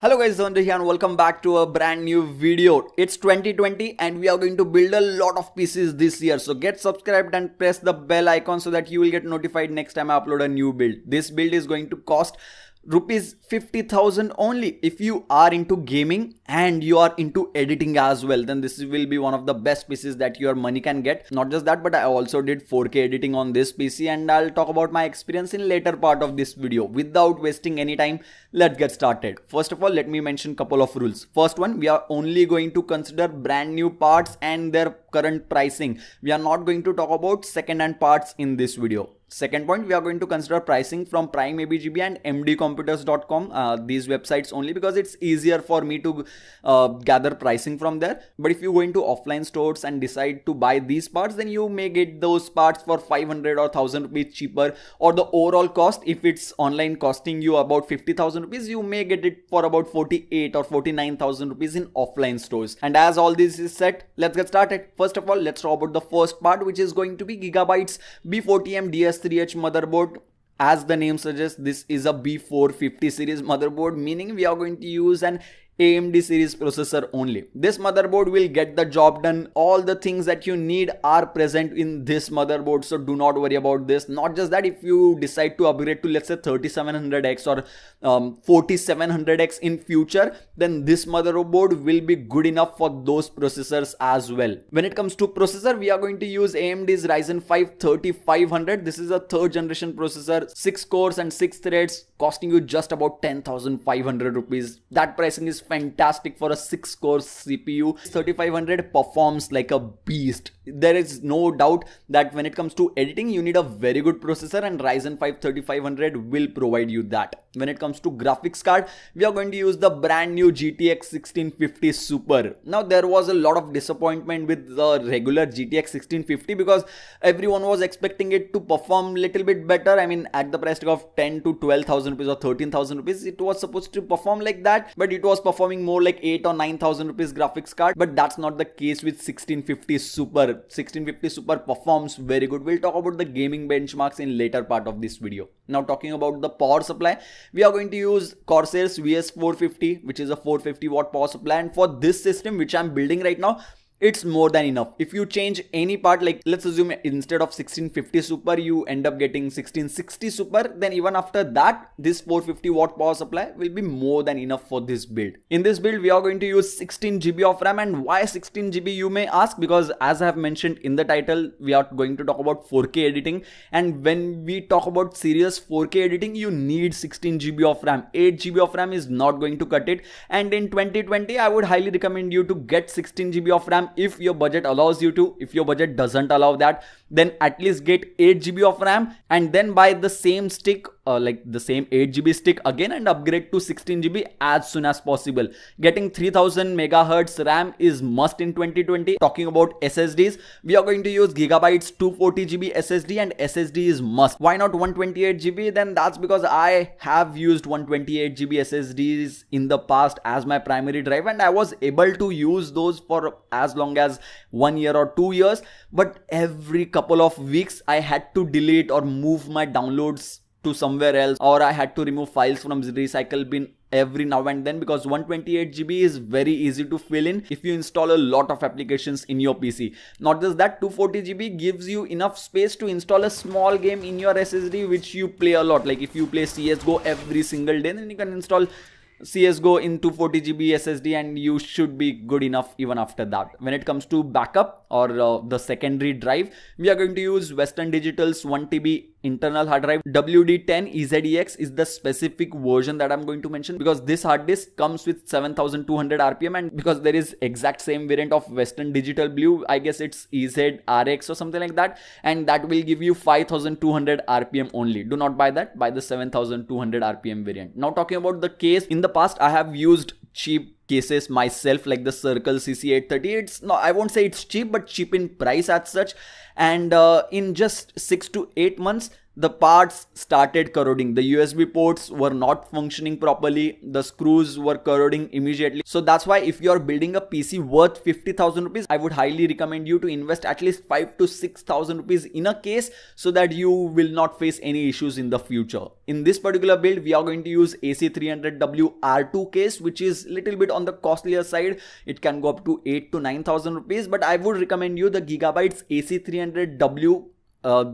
Hello guys, Zondri here and welcome back to a brand new video. It's 2020 and we are going to build a lot of PCs this year. So get subscribed and press the bell icon so that you will get notified next time I upload a new build. This build is going to cost rupees 50,000 only. If you are into gaming and you are into editing as well, then this will be one of the best PCs that your money can get. Not just that, but I also did 4K editing on this PC and I'll talk about my experience in later part of this video. Without wasting any time, let's get started. First of all, let me mention couple of rules. First one, we are only going to consider brand new parts and their current pricing. We are not going to talk about second-hand parts in this video. Second point, we are going to consider pricing from Prime ABGB and mdcomputers.com, these websites only, because it's easier for me to gather pricing from there. But if you go into offline stores and decide to buy these parts, then you may get those parts for 500 or 1000 rupees cheaper, or the overall cost, if it's online costing you about 50,000 rupees, you may get it for about 48 or 49,000 rupees in offline stores. And as all this is set, let's get started. First of all, let's talk about the first part, which is going to be Gigabyte's B40M DS3H motherboard. As the name suggests, this is a B450 series motherboard, meaning we are going to use an AMD series processor only. This motherboard will get the job done. All the things that you need are present in this motherboard, so do not worry about this. Not just that, if you decide to upgrade to let's say 3700X or 4700X in future, then this motherboard will be good enough for those processors as well. When it comes to processor, we are going to use AMD's Ryzen 5 3500. This is a third generation processor, 6 cores and 6 threads, costing you just about 10,500 rupees. That pricing is fantastic for a 6 core CPU. 3500 performs like a beast. There is no doubt that when it comes to editing, you need a very good processor, and Ryzen 5 3500 will provide you that. When it comes to graphics card, we are going to use the brand new GTX 1650 Super. Now there was a lot of disappointment with the regular GTX 1650 because everyone was expecting it to perform little bit better. I mean, at the price tag of 10 to 12,000 rupees or 13,000 rupees, it was supposed to perform like that, but it was performing more like 8 or 9,000 rupees graphics card. But that's not the case with 1650 Super. 1650 Super performs very good. We'll talk about the gaming benchmarks in later part of this video. Now talking about the power supply, we are going to use Corsair's VS450, which is a 450 watt power supply, and for this system which I'm building right now, it's more than enough. If you change any part, like let's assume instead of 1650 Super you end up getting 1660 Super, then even after that, this 450 watt power supply will be more than enough for this build. In this build, we are going to use 16 GB of RAM. And why 16 GB you may ask? Because as I have mentioned in the title, we are going to talk about 4K editing, and when we talk about serious 4K editing, you need 16 GB of RAM. 8 GB of RAM is not going to cut it, and in 2020 I would highly recommend you to get 16 GB of RAM if your budget allows you to. If your budget doesn't allow that, then at least get 8 GB of RAM and then buy the same stick, like the same 8 GB stick again, and upgrade to 16 GB as soon as possible. Getting 3000 megahertz RAM is must in 2020. Talking about SSDs, we are going to use Gigabyte's 240 GB SSD, and SSD is must. Why not 128 GB? Then that's because I have used 128 GB SSDs in the past as my primary drive, and I was able to use those for as long as 1 year or 2 years. But every couple of weeks I had to delete or move my downloads to somewhere else, or I had to remove files from the recycle bin every now and then, because 128 GB is very easy to fill in if you install a lot of applications in your PC. Not just that, 240 GB gives you enough space to install a small game in your SSD which you play a lot. Like if you play CSGO every single day, then you can install CSGO in 240 GB SSD and you should be good enough even after that. When it comes to backup or the secondary drive, we are going to use Western Digital's 1 TB internal hard drive. WD10 EZEX is the specific version that I'm going to mention, because this hard disk comes with 7200 RPM, and because there is exact same variant of Western Digital Blue, I guess it's EZRX or something like that, and that will give you 5200 RPM only. Do not buy that, buy the 7200 RPM variant. Now talking about the case, in the past I have used cheap cases myself, like the Circle CC830. It's no, I won't say it's cheap, but cheap in price as such, and in just 6 to 8 months the parts started corroding. The USB ports were not functioning properly. The screws were corroding immediately. So that's why if you are building a PC worth 50,000 rupees, I would highly recommend you to invest at least 5 to 6,000 rupees in a case so that you will not face any issues in the future. In this particular build, we are going to use AC300W R2 case, which is little bit on the costlier side. It can go up to 8 to 9,000 rupees, but I would recommend you the Gigabytes AC300W.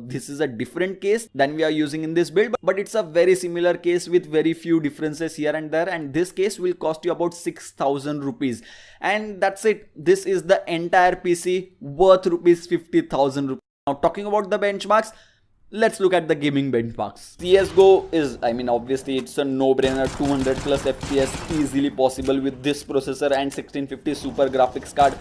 This is a different case than we are using in this build, but it's a very similar case with very few differences here and there, and this case will cost you about 6,000 rupees, and that's it. This is the entire PC worth rupees 50,000 rupees. Now talking about the benchmarks, let's look at the gaming benchmarks. CSGO is, obviously it's a no-brainer. 200 plus FPS easily possible with this processor and 1650 Super graphics card.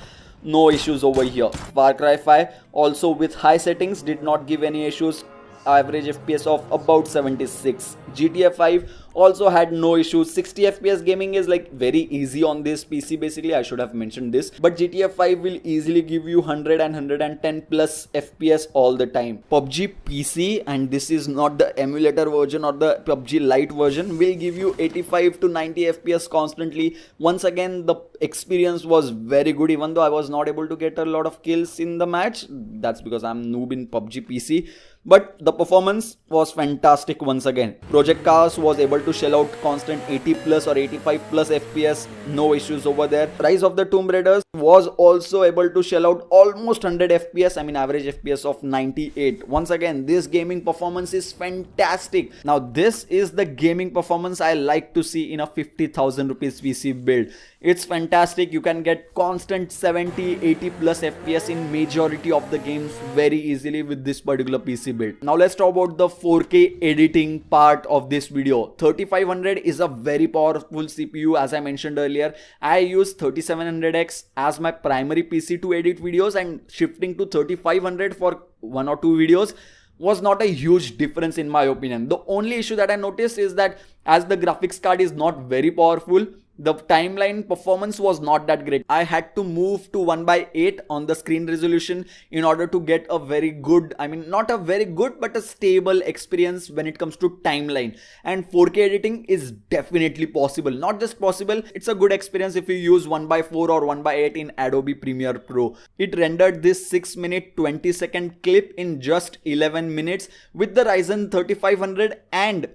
No issues over here. Far Cry 5 also with high settings did not give any issues. Average FPS of about 76. GTA 5 also had no issues. 60 FPS gaming is like very easy on this PC. Basically, I should have mentioned this, but GTA 5 will easily give you 100 and 110 plus FPS all the time. Pubg PC, and this is not the emulator version or the Pubglite version, will give you 85 to 90 FPS constantly. Once again, the experience was very good, even though I was not able to get a lot of kills in the match. That's because I'm noob in Pubg PC. But the performance was fantastic once again. Project Cars was able to shell out constant 80 plus or 85 plus FPS, no issues over there. Rise of the Tomb Raiders was also able to shell out almost 100 FPS, average FPS of 98. Once again, this gaming performance is fantastic. Now this is the gaming performance I like to see in a 50,000 rupees PC build. It's fantastic. You can get constant 70, 80 plus FPS in majority of the games very easily with this particular PC build. Now let's talk about the 4K editing part of this video. 3500 is a very powerful CPU. As I mentioned earlier, I use 3700X as my primary PC to edit videos, and shifting to 3500 for one or two videos was not a huge difference in my opinion. The only issue that I noticed is that as the graphics card is not very powerful, the timeline performance was not that great. I had to move to 1/8 on the screen resolution in order to get a very good, not a very good, but a stable experience when it comes to timeline. And 4K editing is definitely possible. Not just possible, it's a good experience if you use 1/4 or 1/8 in Adobe Premiere Pro. It rendered this 6-minute 20-second clip in just 11 minutes with the Ryzen 3500 and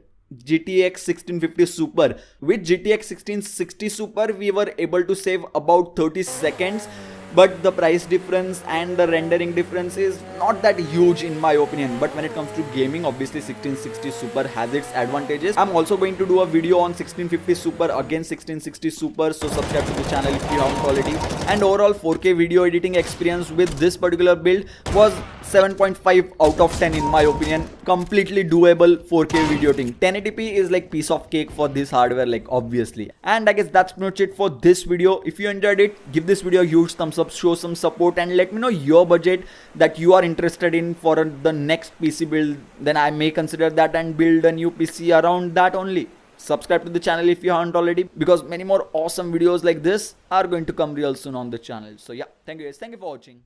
GTX 1650 Super. With GTX 1660 Super, we were able to save about 30 seconds, but the price difference and the rendering difference is not that huge in my opinion. But when it comes to gaming, obviously 1660 Super has its advantages. I'm also going to do a video on 1650 Super against 1660 Super, so subscribe to the channel if you haven't already. And overall 4K video editing experience with this particular build was 7.5 out of 10 in my opinion. Completely doable 4K video editing. 1080p is like piece of cake for this hardware, like obviously. And I guess that's pretty much it for this video. If you enjoyed it, give this video a huge thumbs up, show some support, and let me know your budget that you are interested in for the next PC build. Then I may consider that and build a new PC around that only. Subscribe to the channel if you haven't already, because many more awesome videos like this are going to come real soon on the channel. So yeah, thank you guys. Thank you for watching.